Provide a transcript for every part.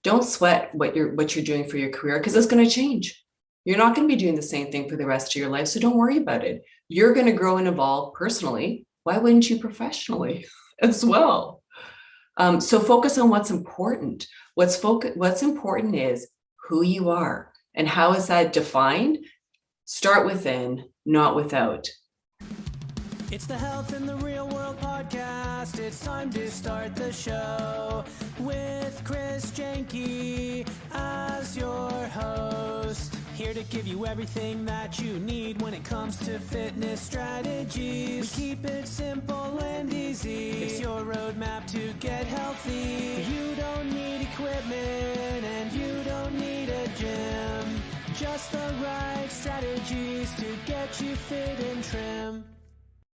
Don't sweat what you're doing for your career because it's going to change. You're not going to be doing the same thing for the rest of your life. So don't worry about it. You're going to grow and evolve personally. Why wouldn't you professionally as well? So focus on what's important. What's important is who you are. And how is that defined? Start within, not without. It's the Health in the Real World podcast. It's time to start the show with Chris Janke as your host. Here to give you everything that you need when it comes to fitness strategies. We keep it simple and easy. It's your roadmap to get healthy. You don't need equipment and you don't need a gym. Just the right strategies to get you fit and trim.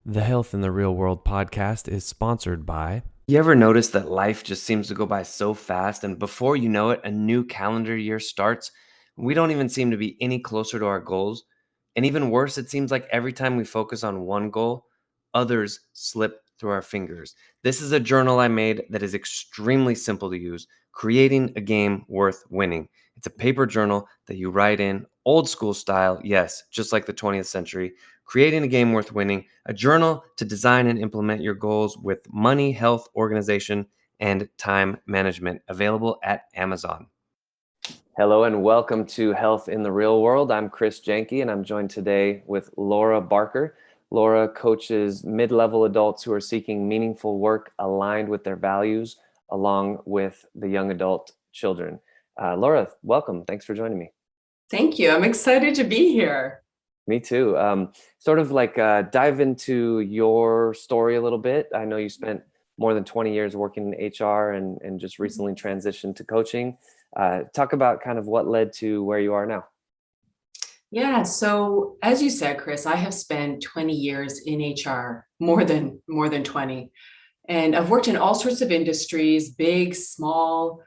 The Health in the Real World podcast is sponsored by... You ever notice that life just seems to go by so fast, and before you know it, a new calendar year starts? We don't even seem to be any closer to our goals. And even worse, it seems like every time we focus on one goal, others slip through our fingers. This is a journal I made that is extremely simple to use, creating a game worth winning. It's a paper journal that you write in, old school style, yes, just like the 20th century, creating a game worth winning, a journal to design and implement your goals with money, health, organization, and time management, available at Amazon. Hello and welcome to Health in the Real World. I'm Chris Janke and I'm joined today with Laura Barker. Laura coaches mid-level adults who are seeking meaningful work aligned with their values, along with the young adult children. Laura, welcome. Thanks for joining me. Thank you. I'm excited to be here. Me too. Dive into your story a little bit. I know you spent more than 20 years working in HR and just recently transitioned to coaching. Talk about kind of what led to where you are now. Yeah. So as you said, Chris, I have spent 20 years in HR, more than 20. And I've worked in all sorts of industries, big, small,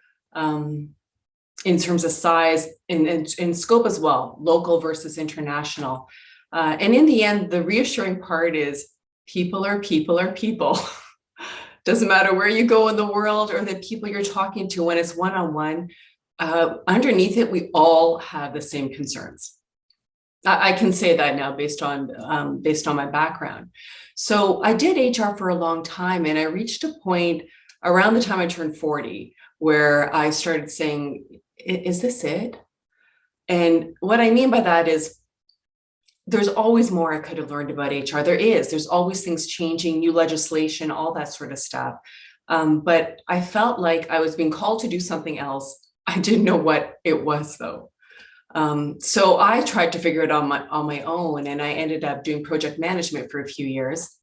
in terms of size and scope as well, local versus international. And in the end, the reassuring part is people are people are people. Doesn't matter where you go in the world or the people you're talking to when it's one-on-one. Underneath it, we all have the same concerns. I can say that now based on my background. So I did HR for a long time, and I reached a point around the time I turned 40 where I started saying, is this it? And what I mean by that is there's always more I could have learned about HR. There's always things changing, new legislation, all that sort of stuff. But I felt like I was being called to do something else. I didn't know what it was though. So I tried to figure it out on my own, and I ended up doing project management for a few years,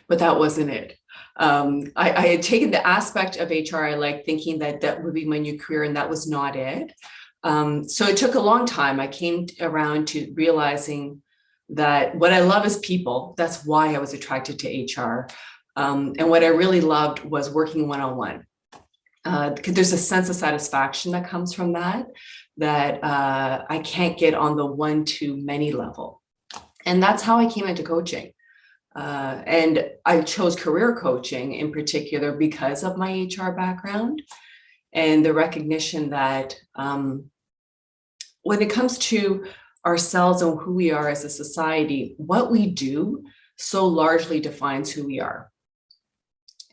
but that wasn't it. I had taken the aspect of HR I liked, thinking that would be my new career, and that was not it. So it took a long time. I came around to realizing that what I love is people. That's why I was attracted to HR. And what I really loved was working one-on-one. There's a sense of satisfaction that comes from that I can't get on the one-to-many level. And that's how I came into coaching. And I chose career coaching in particular because of my HR background and the recognition that when it comes to ourselves and who we are as a society, what we do so largely defines who we are.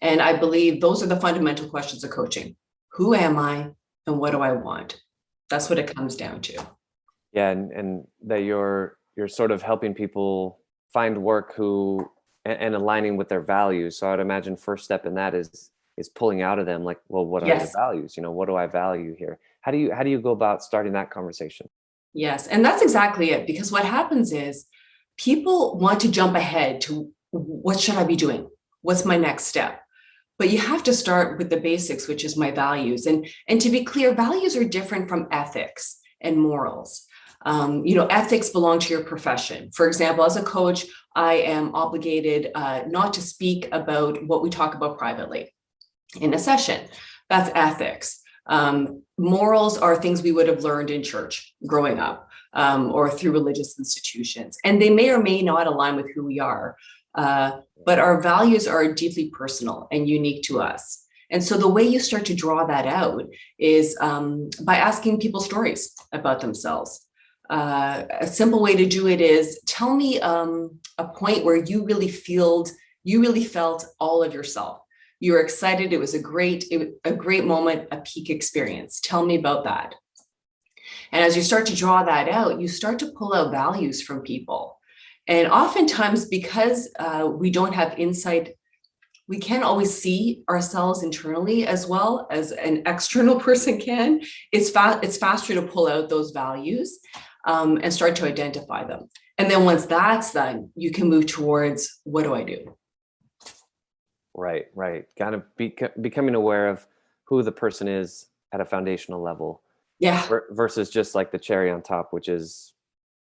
And I believe those are the fundamental questions of coaching. Who am I and what do I want? That's what it comes down to. Yeah, and that you're sort of helping people find work and aligning with their values. So I would imagine first step in that is pulling out of them, like, well, what are the values? What do I value here? How do you go about starting that conversation? Yes, and that's exactly it. Because what happens is people want to jump ahead to what should I be doing? What's my next step? But you have to start with the basics, which is my values. And to be clear, values are different from ethics and morals. Ethics belong to your profession. For example, as a coach, I am obligated not to speak about what we talk about privately in a session. That's ethics. Morals are things we would have learned in church growing up or through religious institutions. And they may or may not align with who we are. But our values are deeply personal and unique to us. And so the way you start to draw that out is by asking people stories about themselves. A simple way to do it is tell me a point where you really felt all of yourself. You were excited. It was a great moment, a peak experience. Tell me about that. And as you start to draw that out, you start to pull out values from people. And oftentimes, because we don't have insight, we can't always see ourselves internally as well as an external person can. It's faster to pull out those values and start to identify them. And then once that's done, you can move towards, what do I do? Right. Kind of becoming aware of who the person is at a foundational level. Yeah. Versus just like the cherry on top, which is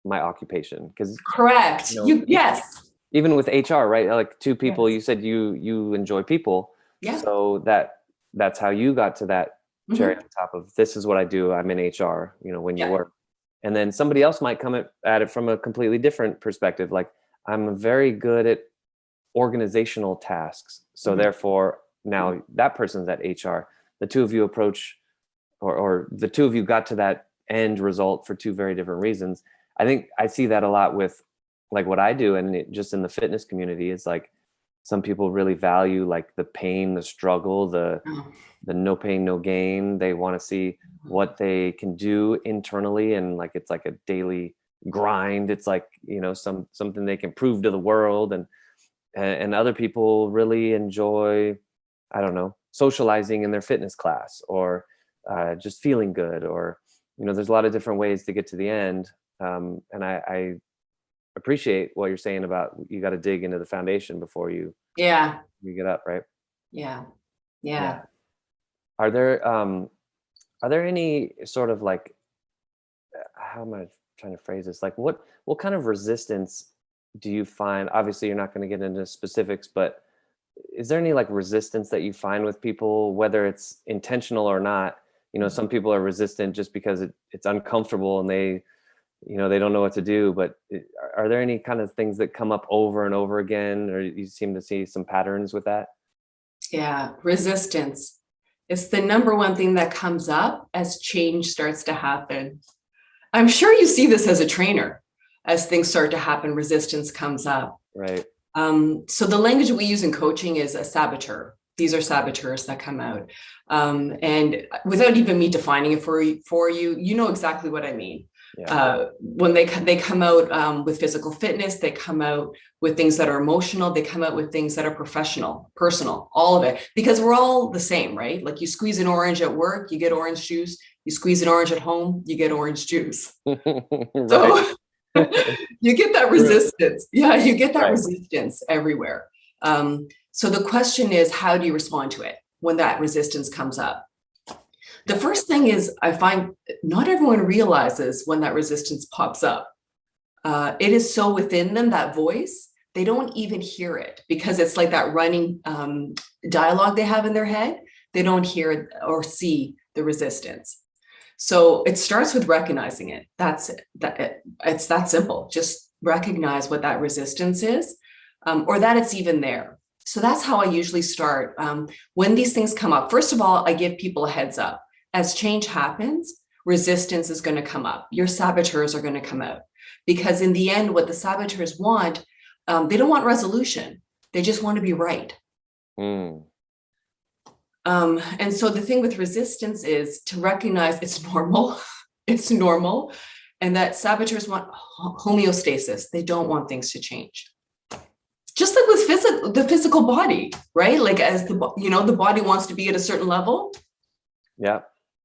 my occupation. Because correct. Yes. Even with HR, right? Like two people, you said you enjoy people. Yeah. So that's how you got to that cherry on top of, this is what I do. I'm in HR, when you work. And then somebody else might come at it from a completely different perspective. Like, I'm very good at organizational tasks. So therefore now that person's at HR. The two of you approach, or the two of you got to that end result for two very different reasons. I think I see that a lot with like what I do, and just in the fitness community is like, some people really value like the pain, the struggle, the no pain, no gain. They want to see what they can do internally, and like it's like a daily grind. It's like, something they can prove to the world, and other people really enjoy, I don't know, socializing in their fitness class, or just feeling good, or there's a lot of different ways to get to the end. And I appreciate what you're saying about, you got to dig into the foundation before you get up, right? Yeah. Are there any sort of like, how am I trying to phrase this, like what kind of resistance do you find? Obviously you're not going to get into specifics, but is there any like resistance that you find with people, whether it's intentional or not? Some people are resistant just because it's uncomfortable, and they don't know what to do. But are there any kind of things that come up over and over again, or you seem to see some patterns with that? Yeah, resistance. It's the number one thing that comes up as change starts to happen. I'm sure you see this as a trainer. As things start to happen, resistance comes up. Right. So the language we use in coaching is a saboteur. These are saboteurs that come out. And without even me defining it for you, you know exactly what I mean. Yeah. When they come out with physical fitness, they come out with things that are emotional, they come out with things that are professional, personal, all of it, because we're all the same, right? Like, you squeeze an orange at work, you get orange juice. You squeeze an orange at home, you get orange juice. So you get that resistance. Yeah, you get that resistance everywhere. So the question is, how do you respond to it when that resistance comes up? The first thing is, I find not everyone realizes when that resistance pops up. It is so within them, that voice, they don't even hear it, because it's like that running dialogue they have in their head. They don't hear or see the resistance. So it starts with recognizing it. It's that simple. Just recognize what that resistance is, or that it's even there. So that's how I usually start. When these things come up, first of all, I give people a heads up. As change happens, resistance is going to come up. Your saboteurs are going to come out, because in the end, what the saboteurs want, they don't want resolution. They just want to be right. And so the thing with resistance is to recognize it's normal. It's normal. And that saboteurs want homeostasis. They don't want things to change. Just like with the physical body, right? Like, as the body wants to be at a certain level. Yeah.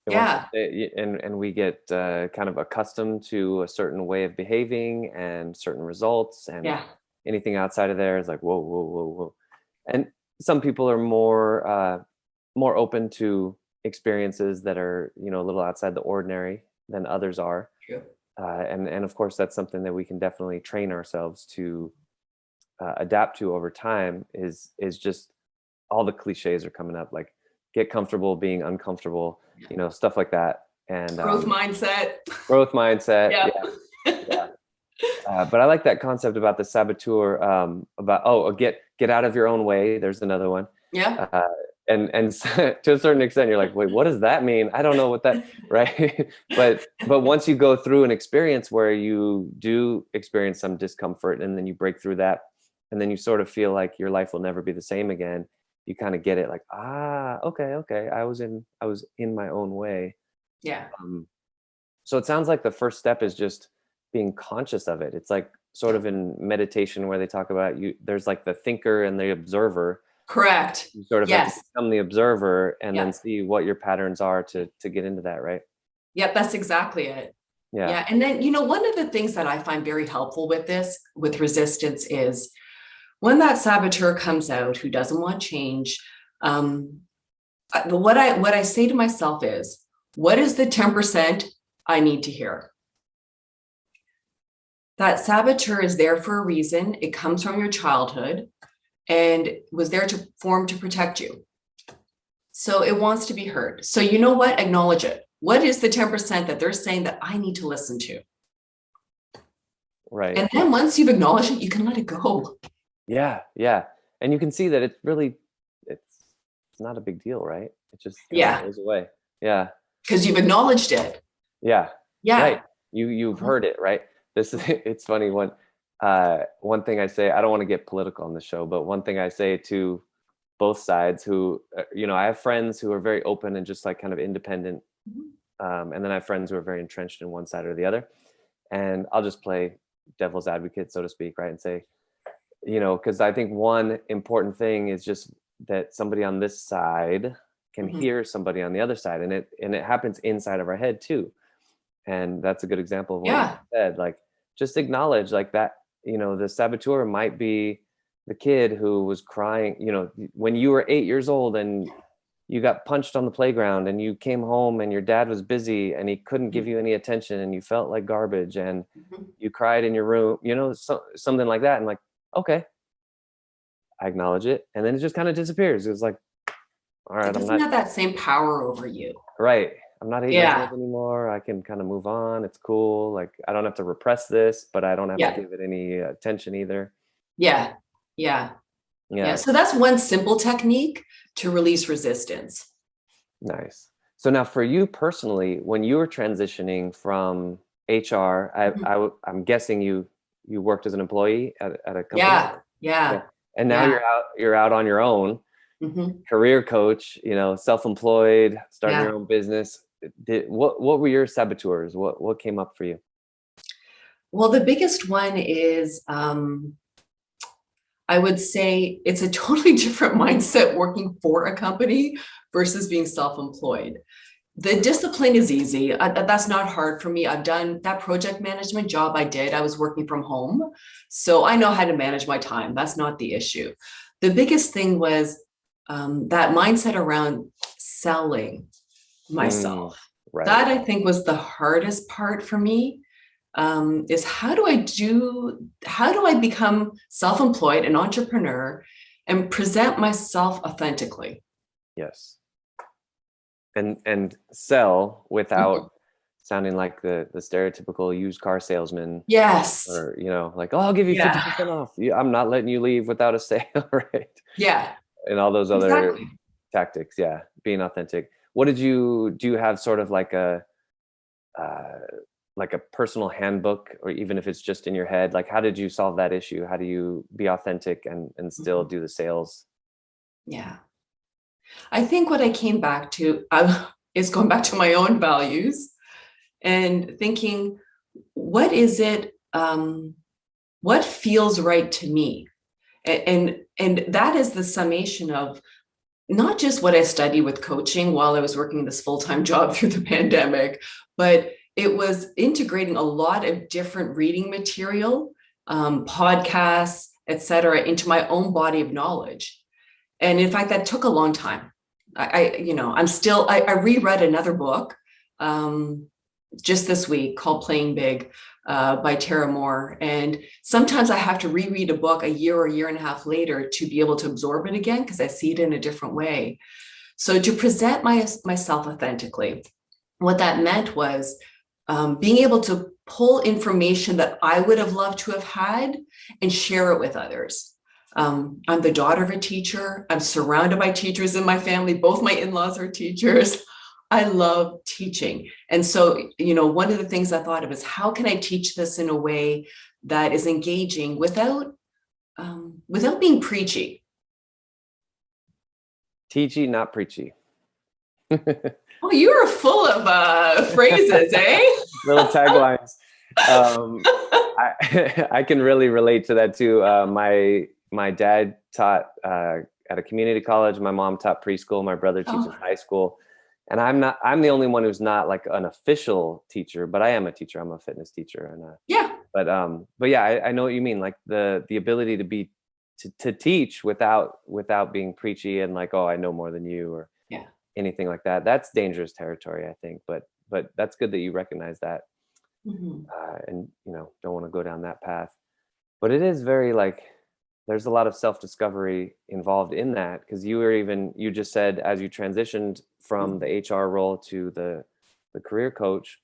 Yeah. And we get kind of accustomed to a certain way of behaving and certain results, and anything outside of there is like, whoa. And some people are more open to experiences that are, a little outside the ordinary than others are. True. And of course, that's something that we can definitely train ourselves to adapt to over time. Is just, all the cliches are coming up, like, get comfortable being uncomfortable, stuff like that. And growth mindset. Yeah. But I like that concept about the saboteur, about, get out of your own way. There's another one. Yeah. and to a certain extent, you're like, wait, what does that mean? I don't know what that, right? but once you go through an experience where you do experience some discomfort, and then you break through that, and then you sort of feel like your life will never be the same again, you kind of get it, like, okay, I was in my own way. Yeah. So it sounds like the first step is just being conscious of it. It's like sort of in meditation where they talk about there's like the thinker and the observer. Correct. You sort of have to Yes. become the observer and Yeah. then see what your patterns are to get into that, right? Yep, that's exactly it. Yeah. Yeah. And then, one of the things that I find very helpful with resistance is when that saboteur comes out who doesn't want change, what I say to myself is, what is the 10% I need to hear? That saboteur is there for a reason. It comes from your childhood and was there to protect you. So it wants to be heard. So you know what? Acknowledge it. What is the 10% that they're saying that I need to listen to? Right. And then once you've acknowledged it, you can let it go. Yeah. And you can see that it's not a big deal, right? It just goes away. Yeah. Because you've acknowledged it. Yeah. Yeah. Right. You've heard it, right? It's funny when one thing I say, I don't want to get political on the show, but one thing I say to both sides who, I have friends who are very open and just like kind of independent. And then I have friends who are very entrenched in one side or the other. And I'll just play devil's advocate, so to speak, right? And say, because I think one important thing is just that somebody on this side can hear somebody on the other side. And it happens inside of our head too. And that's a good example of what you said. Like, just acknowledge like that, the saboteur might be the kid who was crying, when you were 8 years old and you got punched on the playground and you came home and your dad was busy and he couldn't give you any attention and you felt like garbage and you cried in your room, something like that. And like, okay, I acknowledge it. And then it just kind of disappears. It's like, all right, It doesn't have that same power over you. Right. I'm not 8 years old anymore. I can kind of move on. It's cool. Like, I don't have to repress this, but I don't have to give it any attention either. Yeah. So that's one simple technique to release resistance. Nice. So now for you personally, when you were transitioning from HR, I'm guessing you worked as an employee at a company. Yeah. And now you're out on your own, career coach, self-employed, starting your own business. What were your saboteurs? What came up for you? Well, the biggest one is, I would say it's a totally different mindset working for a company versus being self-employed. The discipline is easy. That's not hard for me. I've done that project management job I was working from home. So I know how to manage my time. That's not the issue. The biggest thing was that mindset around selling myself. Right. That I think was the hardest part for me. Is how do I become self-employed, an entrepreneur, and present myself authentically? Yes. And sell without sounding like the stereotypical used car salesman. Yes. Or, like, I'll give you 50% off. I'm not letting you leave without a sale, right? Yeah. And all those other tactics. Yeah. Being authentic. Do you have sort of like a personal handbook, or even if it's just in your head, like, how did you solve that issue? How do you be authentic and still do the sales? Yeah. I think what I came back to is going back to my own values and thinking, what is it? What feels right to me? And that is the summation of not just what I studied with coaching while I was working this full-time job through the pandemic, but it was integrating a lot of different reading material, podcasts, etc., into my own body of knowledge. And in fact, that took a long time. I reread another book just this week called Playing Big by Tara Moore. And sometimes I have to reread a book a year or a year and a half later to be able to absorb it again, because I see it in a different way. So to present myself authentically, what that meant was being able to pull information that I would have loved to have had and share it with others. I'm the daughter of a teacher. I'm surrounded by teachers in my family. Both my in-laws are teachers. I love teaching. And so, one of the things I thought of is how can I teach this in a way that is engaging without being preachy? Teachy, not preachy. Oh, you are full of phrases, eh? Little taglines. I can really relate to that too. My dad taught at a community college. My mom taught preschool. My brother teaches high school. And I'm the only one who's not like an official teacher, but I am a teacher. I'm a fitness teacher. And Yeah. But yeah, I know what you mean. Like the ability to teach without being preachy and like, oh, I know more than you or anything like that. That's dangerous territory, I think. But that's good that you recognize that. Mm-hmm. And don't want to go down that path. But it is very like there's a lot of self-discovery involved in that, because you just said as you transitioned from the HR role to the career coach,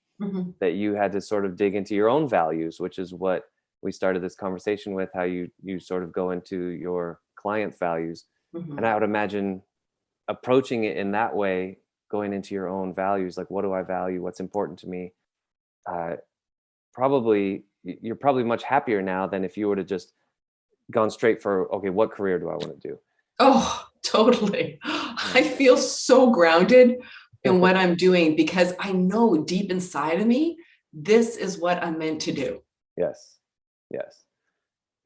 that you had to sort of dig into your own values, which is what we started this conversation with, how you sort of go into your client's values. And I would imagine approaching it in that way, going into your own values, like what do I value, what's important to me, you're probably much happier now than if you were to just gone straight for, okay, what career do I want to do? Oh, totally. I feel so grounded in what I'm doing because I know deep inside of me, this is what I'm meant to do. Yes.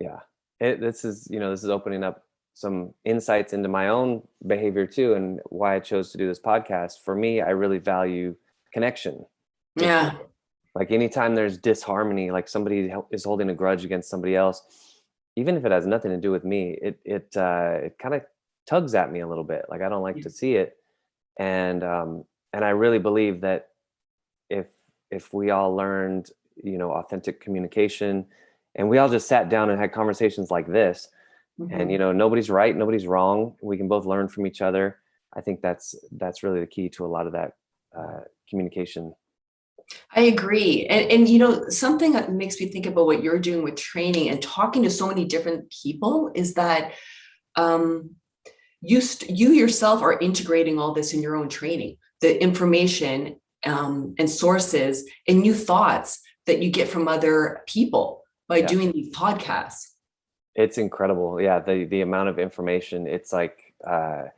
Yeah. This is opening up some insights into my own behavior too, and why I chose to do this podcast. For me, I really value connection. Yeah. Like anytime there's disharmony, like somebody is holding a grudge against somebody else, even if it has nothing to do with me, it kind of tugs at me a little bit. Like I don't like to see it. And I really believe that if we all learned, authentic communication, and we all just sat down and had conversations like this, and nobody's right, nobody's wrong, we can both learn from each other. I think that's really the key to a lot of that communication. I agree. And something that makes me think about what you're doing with training and talking to so many different people is that you yourself are integrating all this in your own training, the information and sources and new thoughts that you get from other people by doing these podcasts. It's incredible. Yeah. The amount of information, it's like, I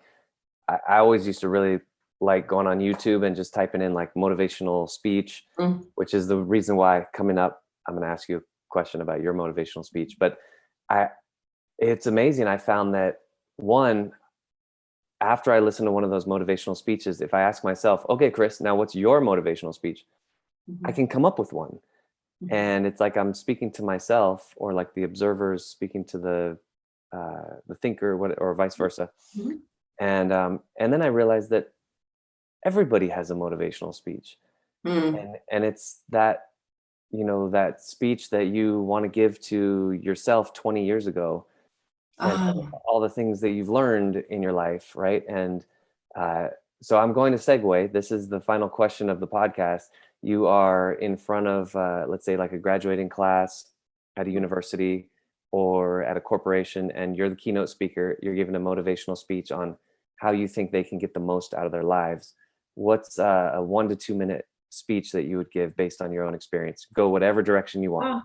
always used to really like going on YouTube and just typing in like motivational speech, which is the reason why coming up, I'm going to ask you a question about your motivational speech. But it's amazing. I found that after I listen to one of those motivational speeches, if I ask myself, okay, Chris, now what's your motivational speech? I can come up with one. And it's like I'm speaking to myself, or like the observer's speaking to the thinker, or vice versa. And then I realized that everybody has a motivational speech, and it's that that speech that you want to give to yourself 20 years ago, and all the things that you've learned in your life, right? And so I'm going to segue. This is the final question of the podcast. You are in front of, let's say, like a graduating class at a university or at a corporation, and you're the keynote speaker. You're giving a motivational speech on how you think they can get the most out of their lives. What's a 1 to 2 minute speech that you would give based on your own experience? Go whatever direction you want.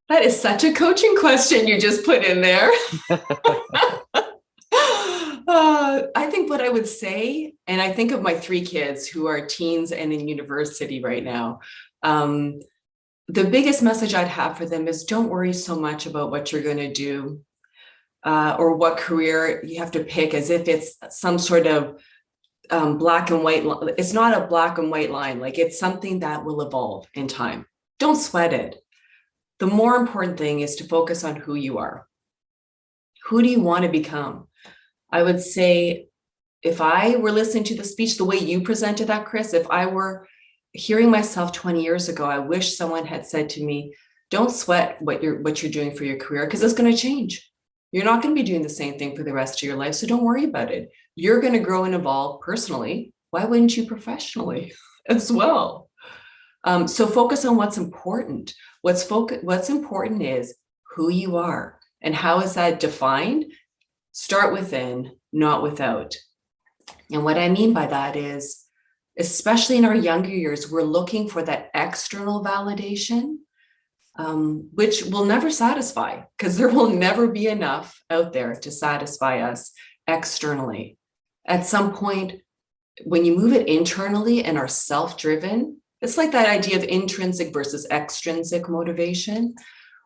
That is such a coaching question you just put in there. I think what I would say, and I think of my 3 kids who are teens and in university right now, the biggest message I'd have for them is don't worry so much about what you're going to do or what career you have to pick as if it's some sort of black and white. It's not a black and white line. Like it's something that will evolve in time. Don't sweat it. The more important thing is to focus on who you are. Who do you want to become? I would say if I were listening to the speech the way you presented that, Chris, if I were hearing myself 20 years ago, I wish someone had said to me, don't sweat what you're doing for your career, because it's going to change. You're not going to be doing the same thing for the rest of your life. So don't worry about it. You're going to grow and evolve personally. Why wouldn't you professionally as well? So focus on what's important. What's important is who you are And how is that defined? Start within, not without. And what I mean by that is, especially in our younger years, we're looking for that external validation, which will never satisfy, because there will never be enough out there to satisfy us externally. At some point, when you move it internally and are self-driven, it's like that idea of intrinsic versus extrinsic motivation.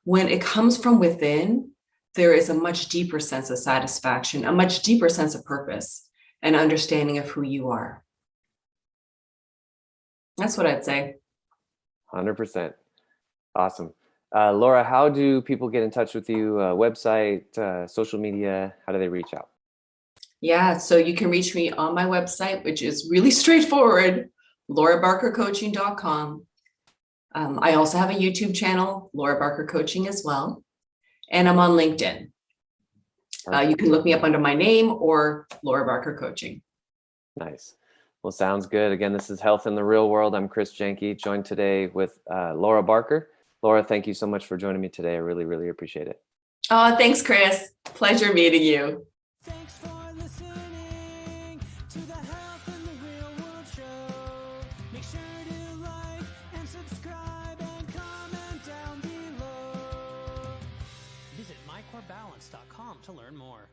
When it comes from within, there is a much deeper sense of satisfaction, a much deeper sense of purpose, and understanding of who you are. That's what I'd say. 100%. Awesome. Laura, how do people get in touch with you? Website, social media, how do they reach out? Yeah, so you can reach me on my website, which is really straightforward, laurabarkercoaching.com. I also have a YouTube channel, Laura Barker Coaching as well. And I'm on LinkedIn. You can look me up under my name or Laura Barker Coaching. Nice. Well, sounds good. Again, this is Health in the Real World. I'm Chris Janke, joined today with Laura Barker. Laura, thank you so much for joining me today. I really, really appreciate it. Oh, thanks, Chris. Pleasure meeting you. Thanks for listening to the Health in the Real World show. Make sure to like and subscribe and comment down below. Visit mycorebalance.com to learn more.